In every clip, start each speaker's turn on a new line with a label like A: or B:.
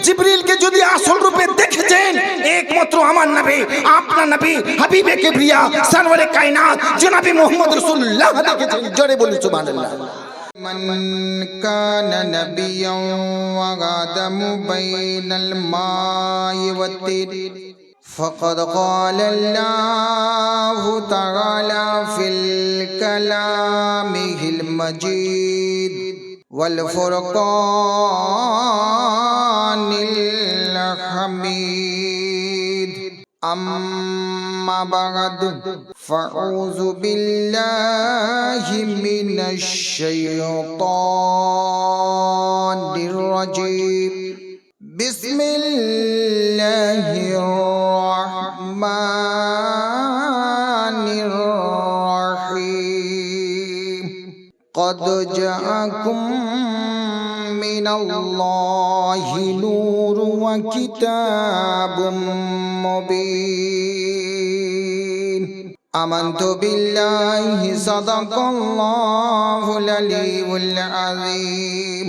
A: জিবরিলকে যদি আসল রূপে দেখেছেন একমাত্র আমার নবী, আপনার নবী হাবিবে কিবরিয়া সরওয়ারে কায়নাত জনাবে মুহাম্মদ রাসূলুল্লাহ দেখেছেন। জোরে বলুন সুবহানাল্লাহ।
B: من كان نبيا وآدم بين الماء والطين فقد قال الله تعالى في الكلام المجيد والفرقان الحميد. أما بعد فأعوذ بالله من الشيطان الرجيم. بسم الله الرحمن الرحيم. قد جاءكم من الله نور وكتاب مبين. آمنت بالله صدق الله العلي العظيم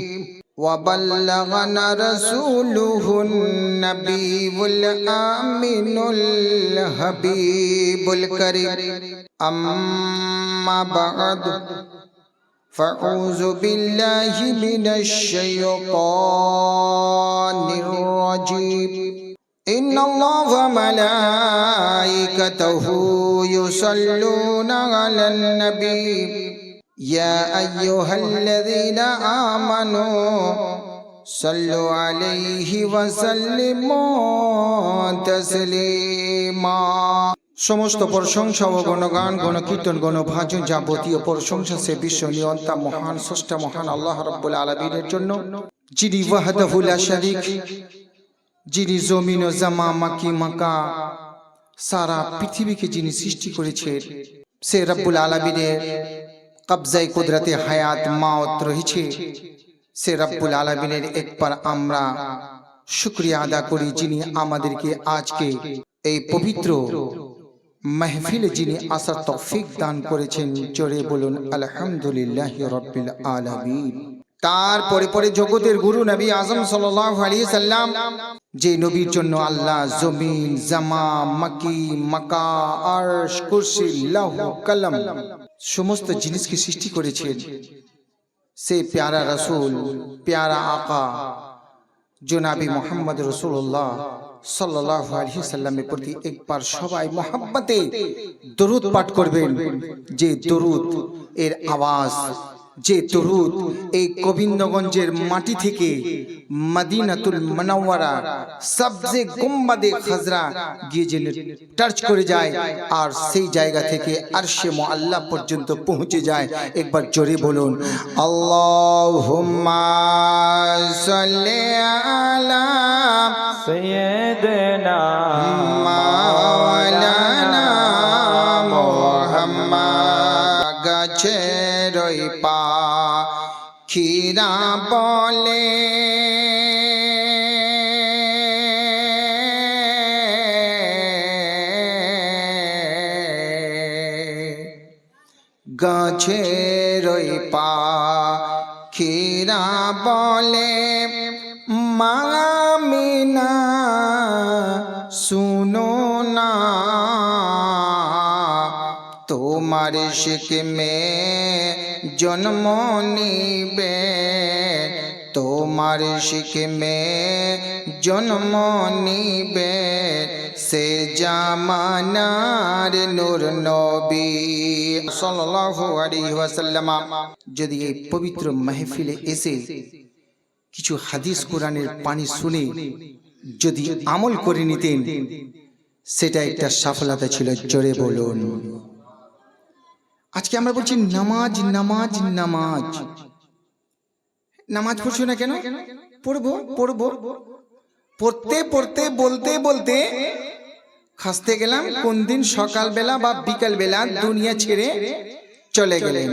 B: وبلغنا رسوله النبي الآمن الحبيب الكريم. أما بعد فأعوذ بالله من الشيطان الرجيم. إن الله وملائكته يصلون على النبي يا أيها الذين آمنوا صلوا عليه وسلموا تسليما. সমস্ত প্রশংসা ও গণগান গণকীর্তন গণভাজন যাবতীয় প্রশংসা সে বিশ্ব নিয়ন্তা মহান স্রষ্টা মহান আল্লাহ রাব্বুল আলামিনের জন্য, যিনি ওয়াহদাহু লা শারীক, যিনি জমিন ও জামা মাকি মাকা সারা পৃথিবীকে যিনি সৃষ্টি করেছেন, সে রাব্বুল আলামিনের কবজায় কুদরতে হায়াত মাওত রয়েছে। সে রাব্বুল আলামিনের একবার আমরা শুকরিয়া আদা করি, যিনি আমাদেরকে আজকে এই পবিত্র মাহফিলে যিনি আসার তৌফিক দান করেছেন। জোরে বলুন আলহামদুলিল্লাহি রাব্বিল আলামিন। তারপরে পরে জগতের গুরু নবী আজম সাল্লাল্লাহু আলাইহি সাল্লাম, যে নবীর জন্য আল্লাহ জমিন জামা মাকি মাকা আরশ কুরসি লৌহ কলম সমস্ত জিনিসকে সৃষ্টি করেছেন, সে প্যারা রাসূল প্যারা আকা জনাবি মুহাম্মদ রাসূলুল্লাহ সাল্লাল্লাহু আলাইহি সাল্লামের প্রতি একবার সবাই মহব্বতে দরুদ পাঠ করবেন। যে দরুদ এর আওয়াজ, যে দরুদ এই গোবিন্দগঞ্জের মাটি থেকে মদিনাতুল মুনাওয়ারা সবজে গুম্বাদে খাজরা গিয়ে যে টাচ করে যায় আর সেই জায়গা থেকে আরশে মুআল্লা পর্যন্ত পৌঁছে যায়। একবার জোরে বলুন আল্লাহুম্মা সাল্লি আলা
C: سيدنا
B: মাওলানা মুহাম্মদ। গাছেরই পাখিরা বলে গাছেরই পাখিরা বলে মা আমিনা শুনো না, তোমার শিকমে জন্ম নিবে, তোমার শিকমে জন্ম নিবে সে জামানার নূর নবী সাল্লাল্লাহু আলাইহি ওয়াসাল্লাম। যদি এই পবিত্র মাহফিলে এসে কিছু হাদিস কোরআনের পানি শুনে যদি আমল করে নিতেন, সেটা একটা সফলতা ছিল। জোরে বলুন। আজকে আমরা বলছি নামাজ নামাজ নামাজ। নামাজ পড়ছো না কেন? পড়বো পড়বো, পড়তে পড়তে বলতে বলতে খাসতে গেলাম কোন দিন সকালবেলা বা বিকালবেলা দুনিয়া ছেড়ে চলে গেলেন,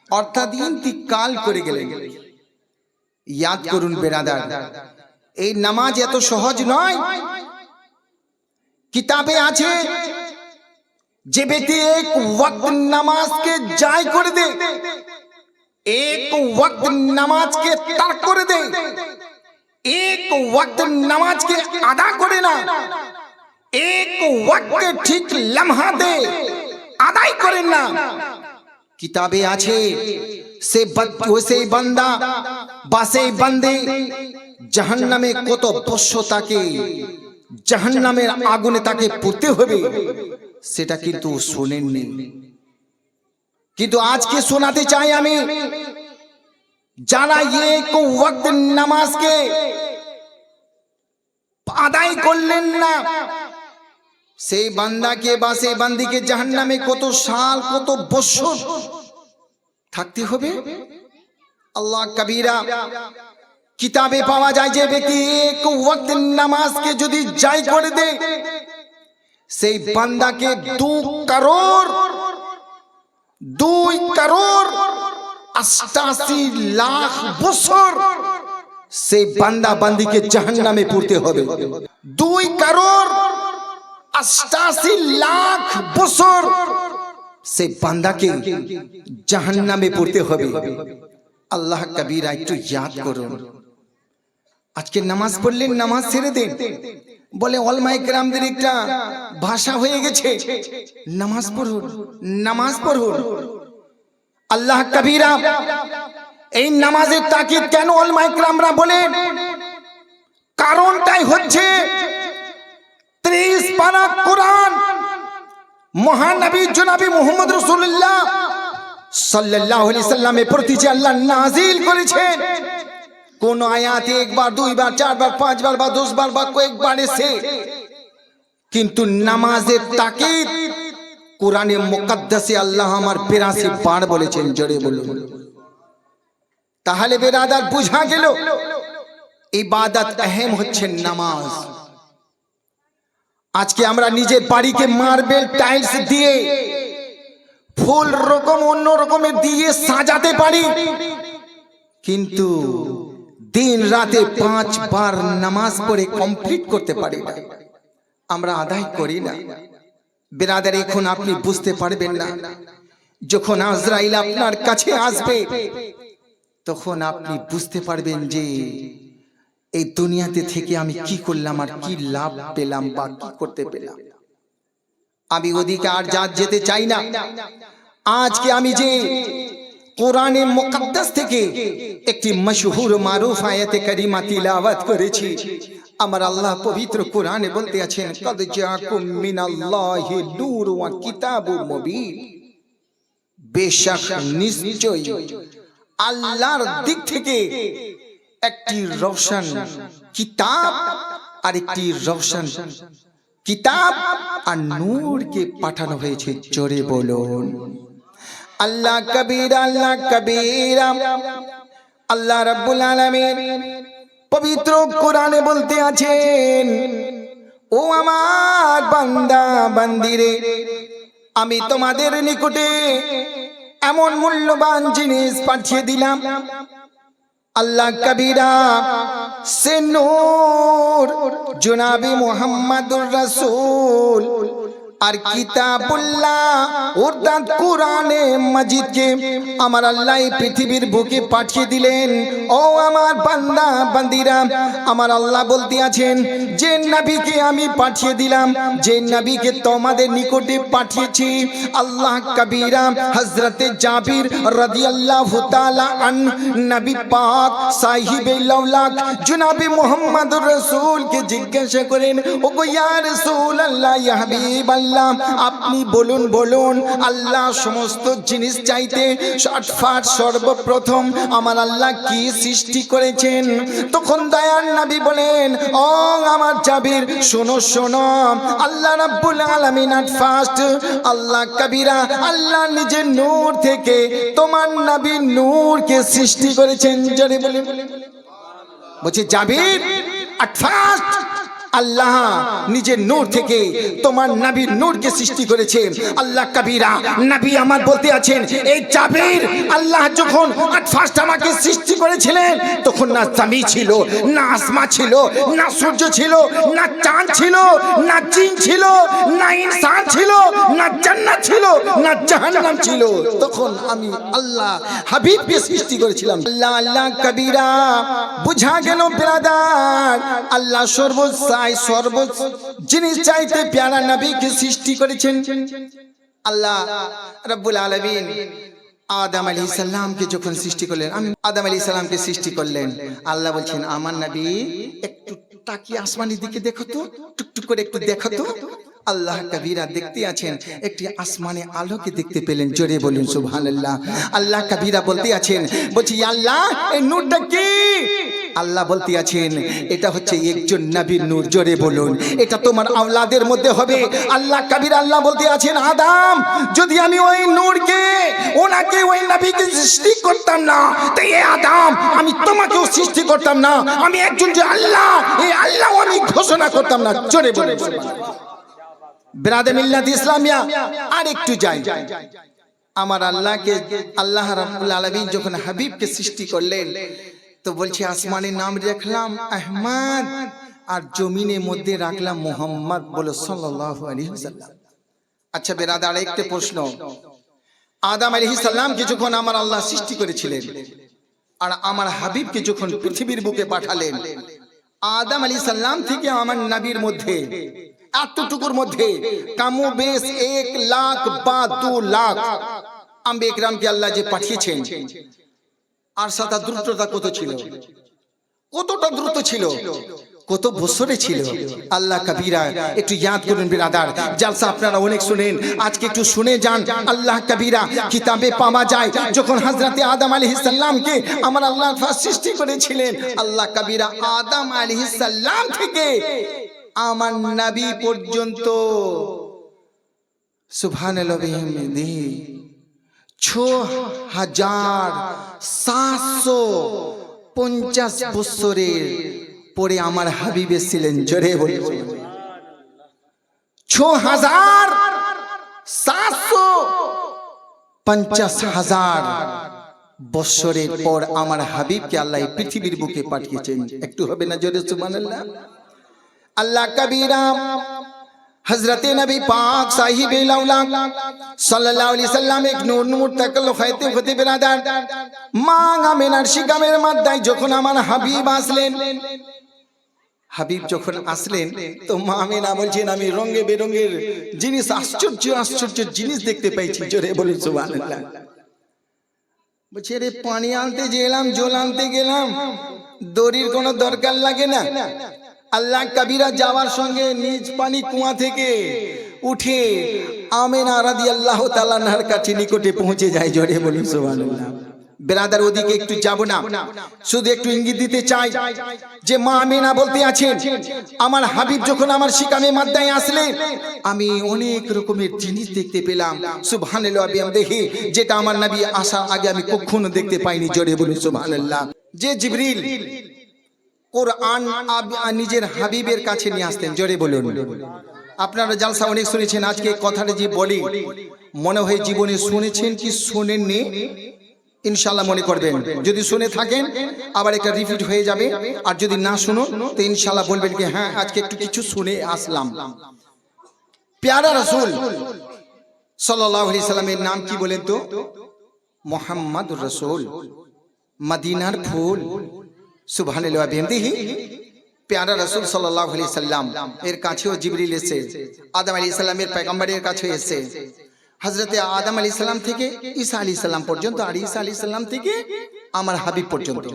B: অর্থাৎ ইন্তিকাল করে গেলেন। याद करुन बेरादार, এই নামাজ এত সহজ নয়। কিতাবে আছে যে ব্যক্তি এক ওয়াক্ত নামাজকে জায় করে দে, এক ওয়াক্ত নামাজকে তারক করে দে,
A: এক ওয়াক্ত নামাজকে আদা করে না, এক ওয়াক্তে ঠিক লম্হাতে আদায় করেন না, কিতাবে আছে সেই বান্দা বা সেই বান্দে জাহান্নামে কত বর্ষ তাকে জাহান্নামের আগুনে তাকে পুড়তে হবে, সেটা কিন্তু শোনেননি। কিন্তু আজকে শোনাতে চাই আমি, যারা এক ওয়াক্ত নামাজকে আদায় করলেন না, সেই বান্দাকে বা সেই বান্দিকে জাহান্নামে কত সাল কত বছর থাকতে হবে। আল্লাহ কবিরা কিতাবে পাওয়া যায় যে ব্যক্তি এক ওয়াক্ত নামাজকে যদি জায় করে দেয়, সেই বান্দাকে 2 কারোর 88 লাখ বছর সেই বান্দা বান্দিকে জাহান্নামে পুড়তে হবে। 2 কারোর 88 লাখ বছর সেই বান্দাকে জাহান্নামে পড়তে হবে। আল্লাহ কবিরা একটু ইয়াদ করুন। আজকে নামাজ পড়লেন, নামাজ ছেড়ে দেন, বলে ওলামায়ে কেরামদের একটা ভাষা হয়ে গেছে, নামাজ পড়ুন নামাজ পড়ুন। আল্লাহ কবিরা এই নামাজের তাকিদ কেন ওলামায়ে কেরামরা বলেন? কারণটাই হচ্ছে 30 পারা কোরআন মহানবী জনাবি মুহাম্মদ রাসূলুল্লাহ সাল্লাল্লাহু আলাইহি সাল্লামের প্রতি যে আল্লাহ নাজিল করেছেন, কোন আয়াতে একবার, 2 বার, 4 বার, 5 বার বা 10 বার বা কয়েকবার এসে, কিন্তু নামাজের তাকিদ কোরআনে মুকদ্দাসে আল্লাহ আমার 82 বার বলেছেন। জোরে বলুন। তাহলে বেরাদার বুঝা গেল ইবাদত আহম হচ্ছে নামাজ। আজকে আমরা নিজের বাড়িকে মার্বেল টাইলস দিয়ে, ফুল রকম অন্য রকমের দিয়ে সাজাতে পারি, কিন্তু দিন রাতে 5 বার নামাজ পড়ে কমপ্লিট করতে পারি না, আমরা আদায় করি না। বেরাদার এখন আপনি বুঝতে পারবেন না, যখন আজরাইল আপনার কাছে আসবে তখন আপনি বুঝতে পারবেন যে এই দুনিয়াতে থেকে আমি কি করলাম আর কি লাভ পেলাম বা কি করতে পেলাম। আমি ওদিকে আর যেতে চাই না। আজকে আমি যে কোরআনে মুকদ্দাস থেকে একটি মশহুর মারুফ আয়াতে কারিমা তিলাওয়াত করেছি, আমার আল্লাহ পবিত্র কোরআনে বলতে আছেন, কদ জাকুম মিনাল্লাহি নূর ওয়া কিতাবুম মুবিন। বেশক নিশ্চয় আল্লাহর দিক থেকে একটি রওশন কিতাব আর একটি রওশন কিতাব আর নূরকে পাঠানো হয়েছে। জোরে বলুন আল্লাহ কবীরা, আল্লাহ কবীরা। আল্লাহ রাব্বুল আলামিন পবিত্র কোরআনে বলতে আছেন, ও আমার বান্দা বান্দিরে, আমি তোমাদের নিকটে এমন মূল্যবান জিনিস পাঠিয়ে দিলাম। আল্লাহ কবিরা সে নূর জনাবি মুহাম্মাদুর রাসূল আর কিতাবুল্লাহ অর্থাৎ কোরআনে মাজিদকে আমার আল্লাহ এই পৃথিবীর বুকে পাঠিয়ে দিলেন। ও আমার বান্দা বান্দিরা, আমার আল্লাহ বলতে আছেন, যে নবীকে আমি পাঠিয়ে দিলাম, যে নবীকে তোমাদের নিকটে পাঠিয়েছি, আল্লাহ কবিরা হযরতে জাবির রাদিয়াল্লাহু তাআলা আন নবী পাক সাহিবে লাউলাক জনাবি মুহাম্মদুর রাসূলকে জিজ্ঞাসা করেন, ও গো ইয়া রাসূলুল্লাহ, ইয়া হাবিবাল্লাহ, আপনি বলুন বলুন, আল্লাহ সমস্ত জিনিস চাইতে শর্টফাট সর্বপ্রথম আমার আল্লাহ কি সৃষ্টি করেছেন? তখন দয়ার নবী বলেন, ও আমার জাবির শোনো শোনো, আল্লাহ রাব্বুল আলামিন আট ফার্স্ট আল্লাহ কবিরা আল্লাহ নিজের নূর থেকে তোমার নবী নূরকে সৃষ্টি করেছেন। জোরে বলেন। বলছে জাবির আট ফার্স্ট আল্লাহ নিজের নূর থেকে তোমার নবীর নূরকে সৃষ্টি করেছে। আল্লাহ কবিরা নবী আমার বলতে আছেন, এই জাবির আল্লাহ যখন ফার্স্ট আমাকে সৃষ্টি করেছিলেন তখন না জমি ছিল, না আসমান ছিল, না সূর্য ছিল, না চাঁদ ছিল, না জিন ছিল, না ইনসান ছিল, না জান্নাত ছিল, না জাহান্নাম ছিল। তখন আমি আল্লাহ হাবিবকে সৃষ্টি করেছিলাম। আল্লাহ আল্লাহ কবিরা বুঝা গেল ব্রাদার, আল্লাহ সর্ব জিনিস চাইতে প্যারা নবীকে সৃষ্টি করেছেন। আল্লাহ রাব্বুল আলামিন আদম আলাইহিস সালামকে যখন সৃষ্টি করলেন, আদম আলাইহিস সালামকে সৃষ্টি করলেন, আল্লাহ বলছেন আমার নবী একটু তাকিয়ে আসমানের দিকে দেখো তো, টুকটুক করে একটু দেখো তো। আল্লাহ কবিরা দেখতে আছেন, একটি আসমানে আলোকে দেখতে পেলেন। জোরে বলুন সুবহানাল্লাহ। আল্লাহ কবিরা বলতে আছেন, বলছি আল্লাহ এই নূরটা কি? আল্লাহ বলতে আছেন এটা হচ্ছে একজন নবীর নূর। জোরে বলুন, এটা তোমার আওলাদের মধ্যে হবে। আল্লাহ কবিরা আল্লাহ বলতে আছেন, আদম যদি আমি ওই নূরকে ওনাকে ওই নবীকে সৃষ্টি করতাম না, তাই আদম আমি তোমাকেও সৃষ্টি করতাম না। আমি একজন যে আল্লাহ, এই আল্লাহ আমি ঘোষণা করতাম না। জোরে বলুন বিরাদে মিল্লাত ইসলামিয়া। আর একটু যাই, আমার আল্লাহকে আল্লাহ রাব্বুল আলামিন যখন হাবিবকে সৃষ্টি করলেন তো বলছি আসমানের নাম রাখলাম আহমদ আর জমিনের মধ্যে রাখলাম মোহাম্মদ। বলো সাল্লাল্লাহু আলাইহি ওয়াসাল্লাম। আচ্ছা বেরাদার একটা প্রশ্ন, আদম আলাইহিস সালামকে যখন আমার আল্লাহ সৃষ্টি করেছিলেন আর আমার হাবিবকে যখন পৃথিবীর বুকে পাঠালেন, আদম আলাইহিস সালাম থেকে আমার নবীর মধ্যে এতটুকুর মধ্যে কামো বেশ 1 লাখ বা 2 লাখ আম্বিয়া ইকরামকে আল্লাহ যে পাঠিয়েছেন, আর সাথে দ্রুততা কত ছিল, কতটা দ্রুত ছিল, কত বছরে ছিল। আল্লাহ কবিরা একটু ইয়াদ করুন বিরাদার, জালসা আপনারা অনেক শুনেন, আজকে একটু শুনে যান। আল্লাহ কবিরা কিতাবে পাওয়া যায় যখন হযরতে আদম আলাইহিস সালামকে আমার আল্লাহ সৃষ্টি করেছিলেন, আল্লাহ কবিরা আদম আলাইহিস সালাম থেকে আমার নবী পর্যন্ত সুবহানাল্লাহ বিহামদিহি 6750 বছরের পরে আমার হাবিব এসেছিলেন। জোরে বলুন 6750 বছরের পর আমার হাবিবকে আল্লাহ পৃথিবীর বুকে পাঠিয়েছেন। একটু হবে না জোরে সুবহানাল্লাহ। আল্লাহ কবিরা হযরতে নবী পাক সাহিবে লাউলাক সাল্লাল্লাহু আলাইহি সাল্লাম এক নূর তাকাল্লুফ হতে বিরাদার মা আমিনার শিকামের মাদ্দায় যখন আমার হাবিব আসলেন, হাবিব যখন আসলেন তো মা আমিনা বলছেন আমি রঙে বেরঙের জিনিস, আশ্চর্য জিনিস দেখতে পাইছি। জোরে বলুন সুবহানাল্লাহ। বলছে রে পানি আনতে গেলাম, জল আনতে গেলাম, দড়ির কোনো দরকার লাগে না। আল্লাহ কবিরা যাওয়ার সঙ্গে নিজ পানি কুয়া থেকে উঠে আমিনা রাদিয়াল্লাহু তাআলা আনহার কাছে নিকটে পৌঁছে যায়। জোরে বলুন সুবহানাল্লাহ। বেরাদার ওদিকে একটু যাব না, শুধু একটু ইঙ্গিত দিতে চাই যে মা আমিনা বলতে আছেন আমার হাবিব যখন আমার শিকামে মাদ্দায় আসলেন আমি অনেক রকমের জিনিস দেখতে পেলাম। সুবহানাল্লাহ বিহামদিহি, যেটা আমার নবী আসার আগে আমি কখনো দেখতে পাইনি। জোরে বলুন সুবহানাল্লাহ। যে জিবরিল কোরআন নিজের হাবিবের কাছে নিয়ে আসতেন। জোরে বলুন। আপনারা জালসা অনেক শুনেছেন, আজকে কথাটা যে বলি মনে হয় জীবনে শুনেছেন কি শোনেননি, ইনশাআল্লাহ মনে করবেন। যদি শুনে থাকেন আবার একটা রিপিট হয়ে যাবে, আর যদি না শুনো তো ইনশাআল্লাহ বলবেন কি হ্যাঁ আজকে একটু কিছু শুনে আসলাম। প্যারা রাসূল সাল্লাল্লাহু আলাইহি সাল্লামের নাম কি বলেন তো? মুহাম্মাদুর রাসূল, মদিনার ফুল। সুবহানাল্লাহ বিহামদিহি। প্যারা রাসূল সাল্লাল্লাহু আলাইহি সাল্লাম এর কাছেও জিবরিল এসে আদম আলাইহিস সালামের পয়গম্বরের কাছে এসে হযরতে আদম আলাইহিস সালাম থেকে ঈসা আলাইহিস সালাম পর্যন্ত, আর ঈসা আলাইহিস সালাম থেকে আমার হাবিব পর্যন্ত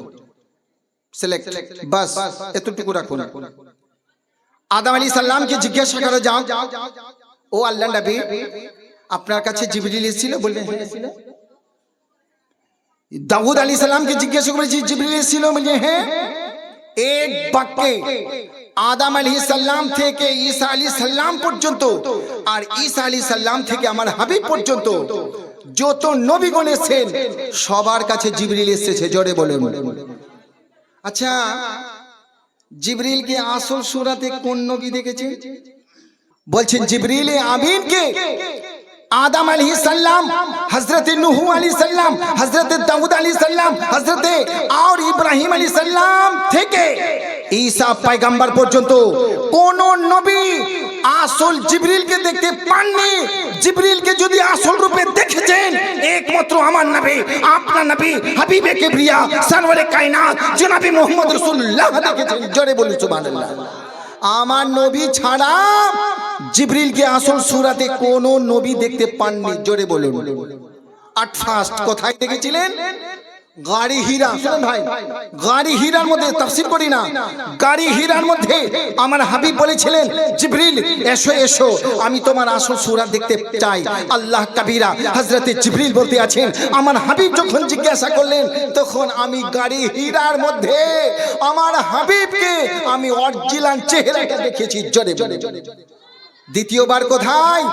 A: সিলেক্ট, বাস এতটুকু রাখুন। আদম আলাইহিস সালামকে জিজ্ঞাসা করা যাও, ও আল্লাহর নবী আপনার কাছে জিবরিল এসেছিল? বললেন হ্যাঁ এসেছিল। দাউদ আলাইহিস সালামকে জিজ্ঞাসা করেছি জিবরিল এসেছিল? বললেন হ্যাঁ। এক বাক্যে আদম আলাইহিস সালাম থেকে ঈসা আলাইহিস সালাম পর্যন্ত, আর ঈসা আলাইহিস সালাম থেকে আমার হাবিব পর্যন্ত যত নবীগণ এসেছেন সবার কাছে জিবরিল এসেছে। জোরে বলেন। আচ্ছা
B: জিবরিলকে আসল সূরাতে কোন নবী দেখেছেন?
A: বলছেন জিবরিল আমিনকে आदम अलैहिस्सलाम, हजरत नूह अलैहिस्सलाम, हजरत दाऊद अलैहिस्सलाम, हजरत और इब्राहिम अलैहिस्सलाम থেকে ঈসা পয়গম্বর পর্যন্ত কোন নবী আসল জিবরিলকে দেখতে পাননি। জিবরিলকে যদি আসল রূপে দেখেছেন একমাত্র আমার নবী, আপনার নবী হাবিবে কিবরিয়া সরওয়ারে কায়নাত জনাবে মুহাম্মদ রাসূলুল্লাহ দেখেছেন। জোরে বলুন সুবহানাল্লাহ। আমার নবী ছাড়া জিবরিলকে আসল সূরাতে কোনো নবী দেখতে পাননি। জোরে বলুন। আট ফার্স্ট কোথায় দেখেছিলেন? গাড়ি হীরা। শুনুন ভাই, গাড়ি হীরার মধ্যে তাফসীর করি না, গাড়ি হীরার মধ্যে আমার হাবিব বলেছিলেন জিবরিল এসো এসো, আমি তোমার আসল সূরা দেখতে চাই। আল্লাহ কাবীরা হযরতে জিবরিল বলতে আছেন, আমার হাবিব যখন জিজ্ঞাসা করলেন তখন আমি গাড়ি হীরার মধ্যে আমার হাবিবকে আমি অরিজিনাল চেহারাটা দেখেছি। জোরে বলে। দ্বিতীয়বার কোথায়?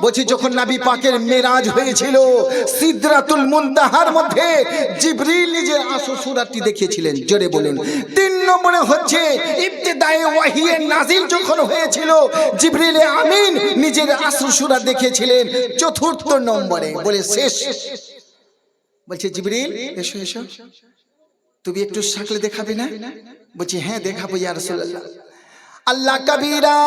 A: বলছি যখন নবী পাকের মেরাজ হয়েছিল সিদরাতুল মুনতাহার মধ্যে জিবরিল নিজের আসল সূরাটি দেখিয়েছিলেন। জোরে বলেন। তিন নম্বরে হচ্ছে ইবতিদায়ে ওয়াহিয়ে নাজিল যখন হয়েছিল জিবরিল আমিন নিজের আসল সূরা দেখিয়েছিলেন। চতুর্থ নম্বরে বলে শেষ বলছে জিবরিল এসো এসো, তুমি একটু শাকলে দেখাবে না? বলছি হ্যাঁ দেখাবো ইয়া রাসূলুল্লাহ। আল্লাহ কাবীরা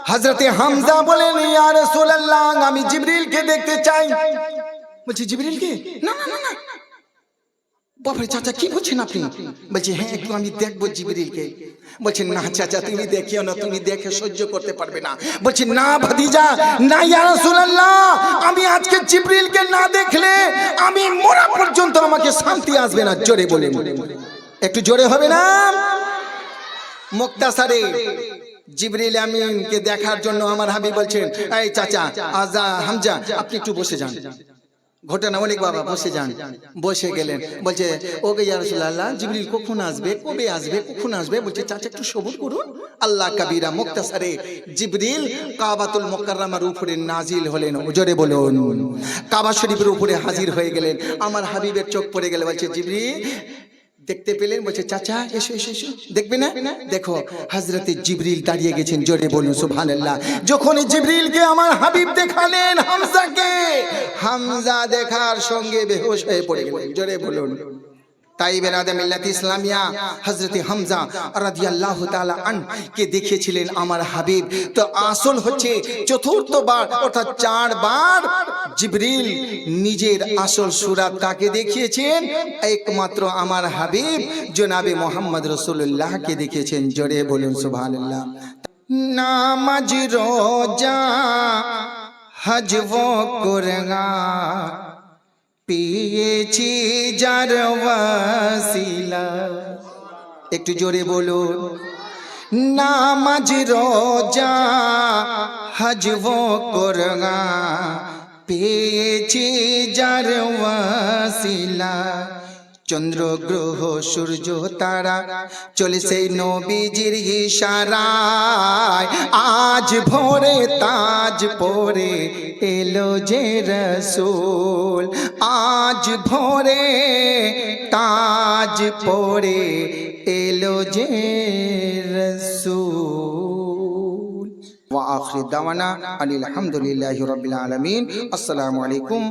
A: হযরতে হামজা বলেন ইয়া রাসূলুল্লাহ আমি জিবরিলকে দেখতে চাই। বলছি জিবরিলকে? না না না না। বাপরে চাচা কি বলছেন আপনি? বলছি হ্যাঁ একটু আমি দেখবো জিবরিলকে। বলছেন না চাচা তুমি দেখিও না, তুমি দেখে সহ্য করতে পারবে না। বলছি না ভাতিজা না ইয়া রাসূলুল্লাহ, আমি আজকে জিবরিলকে না দেখলে আমি মরা পর্যন্ত আমাকে শান্তি আসবে না। জোরে বলেন, একটু জোরে হবে না? মুক্তাসারে জিবরিল আমিনকে দেখার জন্য আমার হাবিব বলছেন এই চাচা আজা হামজা আপনি একটু বসে যান। ঘটনা অনেক বাবা বসে যান। বসে গেলেন। বলছে ওকে ইয়া রাসূলুল্লাহ জিবরিল কখন আসবে, কবে আসবে, কখন আসবে? বলছে চাচা একটু সবুর করুন। আল্লাহ কাবীরা মুক্তাসারে জিবরিল কাবাতুল মুকাররমার উপরে নাজিল হলেন। জোরে বলুন। কাবা শরীফের উপরে হাজির হয়ে গেলেন। আমার হাবিবের চোখ পড়ে গেল। বলছে জিবরিল দেখতে পেলেন? বলছে চাচা এসো এসো এসো, দেখবে না? দেখো হযরতে জিবরিল দাঁড়িয়ে গেছেন। জোরে বলুন সুবহানাল্লাহ। যখন জিবরিলকে আমার হাবিব দেখালেন হামজাকে, হামজা দেখার সঙ্গে বেহুশ হয়ে পড়ে গেলেন। জোরে বলুন। তাই বেরাদে মিল্লাত ইসলামিয়া হযরতে হামজা রাদিয়াল্লাহু তাআলা আনকে দেখিয়েছিলেন আমার হাবিব। তো আসল হচ্ছে চতুর্থবার অর্থাৎ 4 বার জিবরিল নিজের আসল সূরা কাকে দেখিয়েছেন? একমাত্র আমার হাবিব জনাবে মুহাম্মদ রাসূলুল্লাহকে দেখিয়েছেন। জোরে বলুন সুবহানাল্লাহ। নামাজ রোজা হজ ও কুরআন পেয়েছি যার ওয়াসিলা। একটু জোরে বলুন। নামাজ রোজা হজ ও কুরআন পেয়েছি যার ওয়াসিলা। চন্দ্র গ্রহ সূর্য তারা চলে সেই নবীজির ইশারায়। আজ ভোরে তাজ পরে এলো যে রাসূল, আজ ভোরে তাজ পরে এলো যে রাসূল। ওয়া আখির দাওয়ানা আলহামদুলিল্লাহি রাব্বিল আলামিন। আসসালামু আলাইকুম।